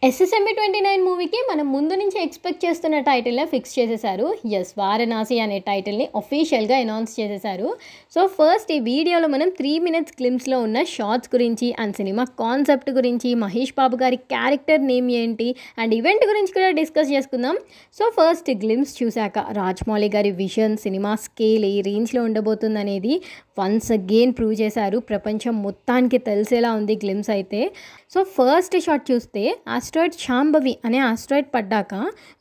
SSMB 29 మూవీకి మనం ముందు నుంచి ఎక్స్పెక్ట్ చేస్తున్న టైటిల్ని ఫిక్స్ చేసేసారు. ఎస్, వారణాసి అనే టైటిల్ని అఫీషియల్గా అనౌన్స్ చేసేసారు. సో ఫస్ట్ ఈ వీడియోలో మనం 3 మినిట్స్ గ్లిమ్స్లో ఉన్న షార్ట్స్ గురించి అండ్ సినిమా కాన్సెప్ట్ గురించి, మహేష్ బాబు గారి క్యారెక్టర్ నేమ్ ఏంటి అండ్ ఈవెంట్ గురించి కూడా డిస్కస్ చేసుకుందాం. సో ఫస్ట్ గ్లిమ్స్ చూశాక రాజమౌళి గారి విజన్, సినిమా స్కేల్ ఏ రేంజ్లో ఉండబోతుంది అనేది వన్స్ అగైన్ ప్రూవ్ చేశారు. ప్రపంచం మొత్తానికి తెలిసేలా ఉంది గ్లిమ్స్ అయితే. సో ఫస్ట్ షాట్ చూస్తే ఆస్ట్రాయిడ్ శాంభవి అనే ఆస్ట్రాయిడ్ పడ్డాక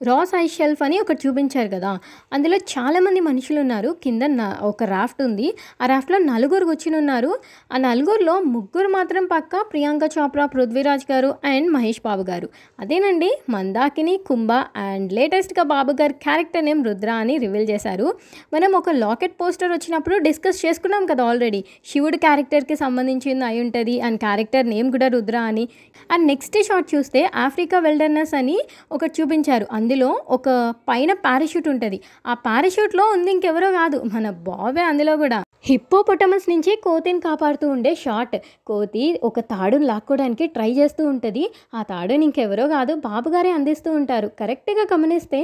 రాస్ ఐస్ షెల్ఫ్ అని ఒకటి చూపించారు కదా, అందులో చాలామంది మనుషులు ఉన్నారు. కింద ఒక రాఫ్ట్ ఉంది. ఆ రాఫ్ట్లో 4 కూర్చుని ఉన్నారు. ఆ 4లో 3 మాత్రం పక్క ప్రియాంక చోప్రా, పృథ్వీరాజ్ గారు అండ్ మహేష్ బాబు గారు. అదేనండి మందాకిని, కుంభ అండ్ లేటెస్ట్గా బాబు గారి క్యారెక్టర్ నేమ్ రుద్ర అని రివీల్ చేశారు. మనం ఒక లాకెట్ పోస్టర్ వచ్చినప్పుడు డిస్కస్ చేసుకున్నాం కదా ఆల్రెడీ, శివుడు క్యారెక్టర్కి సంబంధించింది అయి ఉంటుంది అండ్ క్యారెక్టర్ నేమ్ కూడా రుద్ర అని. అండ్ నెక్స్ట్ షాట్ చూస్తే ఆఫ్రికా వెల్డర్నెస్ అని ఒకటి చూపించారు. అందులో ఒక పైన పారాషూట్ ఉంటుంది. ఆ పారాషూట్లో ఉంది ఇంకెవరో కాదు, మన బాబే. అందులో కూడా హిప్పోపొటమస్ నుంచి కోతిని కాపాడుతూ ఉండే షాట్. కోతి ఒక తాడును లాక్కోవడానికి ట్రై చేస్తూ ఉంటుంది. ఆ తాడుని ఇంకెవరో కాదు, బాబుగారే అందిస్తూ ఉంటారు. కరెక్ట్గా గమనిస్తే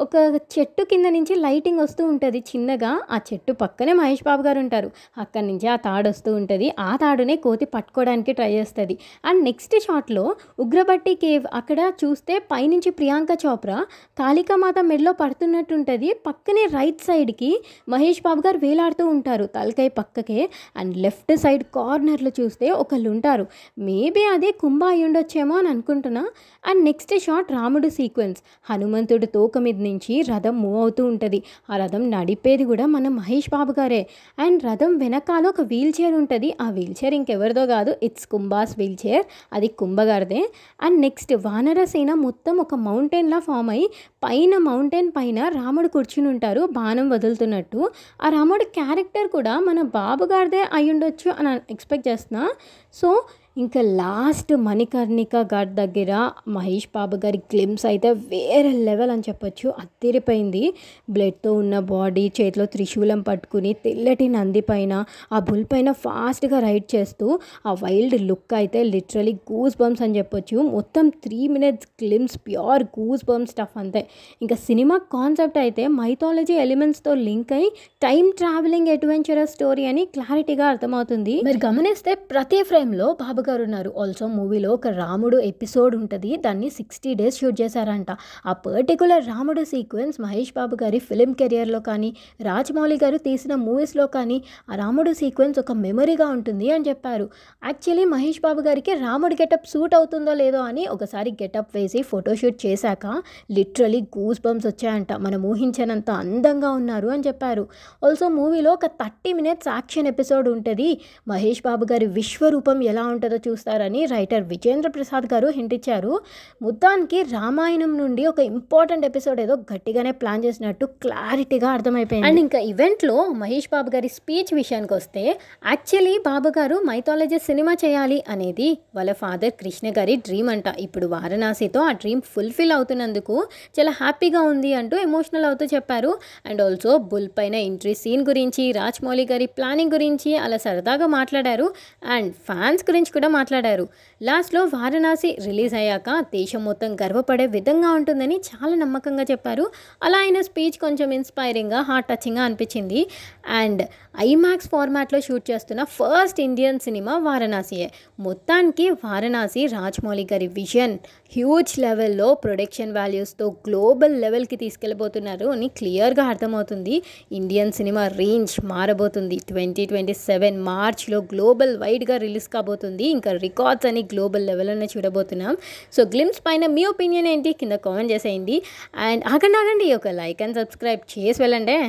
ఒక చెట్టు కింద నుంచి లైటింగ్ వస్తూ ఉంటుంది చిన్నగా. ఆ చెట్టు పక్కనే మహేష్ బాబు గారు ఉంటారు. అక్కడి నుంచి ఆ తాడు వస్తూ ఉంటుంది. ఆ తాడునే కోతి పట్టుకోవడానికి ట్రై చేస్తుంది. అండ్ నెక్స్ట్ షాట్లో ఉగ్రబట్టి కేవ్, అక్కడ చూస్తే పైనుంచి ప్రియాంక చోప్రా కాళికామాత మెడలో పడుతున్నట్టు ఉంటుంది. పక్కనే రైట్ సైడ్కి మహేష్ బాబు గారు వేలాడుతూ ఉంటారు తలకాయ పక్కకే. అండ్ లెఫ్ట్ సైడ్ కార్నర్లో చూస్తే ఒకళ్ళు ఉంటారు. మేబీ అదే కుంభ అయి ఉండొచ్చేమో అని అనుకుంటున్నా. అండ్ నెక్స్ట్ షాట్ రాముడు సీక్వెన్స్. హనుమంతుడు తోక మీద నుంచి రథం మూవ్ అవుతూ ఉంటుంది. ఆ రథం నడిపేది కూడా మన మహేష్ బాబు గారే. అండ్ రథం వెనకాల ఒక వీల్ చైర్ ఉంటుంది. ఆ వీల్ చైర్ ఇంకెవరిదో కాదు, ఇట్స్ కుంభాస్ వీల్ చైర్. అది కుంభగారిదే. అండ్ నెక్స్ట్ వానరసేన మొత్తం ఒక మౌంటైన్లా ఫామ్ అయ్యి పైన మౌంటైన్ పైన రాముడు కూర్చుని ఉంటారు బాణం వదులుతున్నట్టు. ఆ రాముడు క్యారెక్టర్ కూడా మన బాబు గారిదే అయి ఉండొచ్చు అని ఎక్స్పెక్ట్ చేస్తున్నా. సో ఇంకా లాస్ట్ మణికర్ణిక ఘాట్ దగ్గర మహేష్ బాబు గారి గ్లిమ్స్ అయితే వేరే లెవెల్ అని చెప్పొచ్చు. అదిరిపోయింది. బ్లడ్తో ఉన్న బాడీ, చేతిలో త్రిశూలం పట్టుకుని తెల్లటి నంది పైన, ఆ బుల్ పైన ఫాస్ట్గా రైడ్ చేస్తూ ఆ వైల్డ్ లుక్ అయితే లిటరలీ గూస్ బంప్స్ అని చెప్పొచ్చు. మొత్తం 3 minutes glimpse pure goose bump stuff అంతే. ఇంకా సినిమా కాన్సెప్ట్ అయితే మైథాలజీ ఎలిమెంట్స్తో లింక్ అయి టైమ్ ట్రావెలింగ్ అడ్వెంచరస్ స్టోరీ అని క్లారిటీగా అర్థమవుతుంది. మీరు గమనిస్తే ప్రతి ఫ్రేమ్లో బాబు గారు ఉన్నారు. ఆల్సో మూవీలో ఒక రాముడు ఎపిసోడ్ ఉంటుంది. దాన్ని 60 days షూట్ చేశారంట. ఆ పర్టికులర్ రాముడు సీక్వెన్స్ మహేష్ బాబు గారి ఫిలిం కెరియర్లో కానీ, రాజమౌళి గారు తీసిన మూవీస్లో కానీ ఆ రాముడు సీక్వెన్స్ ఒక మెమరీగా ఉంటుంది అని చెప్పారు. యాక్చువల్లీ మహేష్ బాబు గారికి రాముడు గెటప్ సూట్ అవుతుందో లేదో అని ఒకసారి గెటప్ వేసి ఫోటోషూట్ చేశాక లిటరలీ గూస్ బంప్స్ వచ్చాయంట. మనం ఊహించినంత అందంగా ఉన్నారు అని చెప్పారు. ఆల్సో మూవీలో ఒక 30 minutes యాక్షన్ ఎపిసోడ్ ఉంటుంది. మహేష్ బాబు గారి విశ్వరూపం ఎలా ఉంటుందో చూస్తారని రైటర్ విజేంద్ర ప్రసాద్ గారు హింట్ ఇచ్చారు. మొత్తానికి రామాయణం నుండి ఒక ఇంపార్టెంట్ ఎపిసోడ్ ఏదో గట్టిగానే ప్లాన్ చేసినట్టు క్లారిటీగా అర్థమైపోయింది. అండ్ ఇంకా ఈవెంట్లో మహేష్ బాబు గారి స్పీచ్ విషయానికి వస్తే, యాక్చువల్లీ బాబు గారు మైథాలజీ సినిమా చేయాలి అనేది వాళ్ళ ఫాదర్ కృష్ణ గారి డ్రీమ్ అంట. ఇప్పుడు వారణాసితో ఆ డ్రీమ్ ఫుల్ఫిల్ అవుతున్నందుకు చాలా హ్యాపీగా ఉంది అంటూ ఎమోషనల్ అవుతూ చెప్పారు. అండ్ ఆల్సో బుల్ పైన ఎంట్రీ సీన్ గురించి, రాజమౌళి గారి ప్లానింగ్ గురించి అలా సరదాగా మాట్లాడారు. అండ్ ఫ్యాన్స్ గురించి కూడా మాట్లాడారు. లాస్ట్లో వారణాసి రిలీజ్ అయ్యాక దేశం మొత్తం గర్వపడే విధంగా ఉంటుందని చాలా నమ్మకంగా చెప్పారు. అలా అయిన స్పీచ్ కొంచెం ఇన్స్పైరింగ్గా, హార్ట్ టచింగ్గా అనిపించింది. అండ్ ఐమాక్స్ ఫార్మాట్లో షూట్ చేస్తున్న ఫస్ట్ ఇండియన్ సినిమా వారణాసియే. మొత్తానికి వారణాసి రాజమౌళి గారి విజన్ హ్యూజ్ లెవెల్లో ప్రొడక్షన్ వాల్యూస్తో గ్లోబల్ లెవెల్కి తీసుకెళ్ళబోతున్నారు అని క్లియర్గా అర్థమవుతుంది. ఇండియన్ సినిమా రేంజ్ మారబోతుంది. 2027 మార్చ్లో గ్లోబల్ వైడ్గా రిలీజ్ కాబోతుంది. ఇంకా రికార్డ్స్ అని గ్లోబల్ లెవెల్ అనే చూడబోతున్నాం. సో గ్లిమ్స్ పైన మీ ఒపీనియన్ ఏంటి కింద కామెంట్ చేసేయండి. అండ్ ఆగండి ఒక లైక్ అండ్ సబ్స్క్రైబ్ చేసి వెళ్ళండి.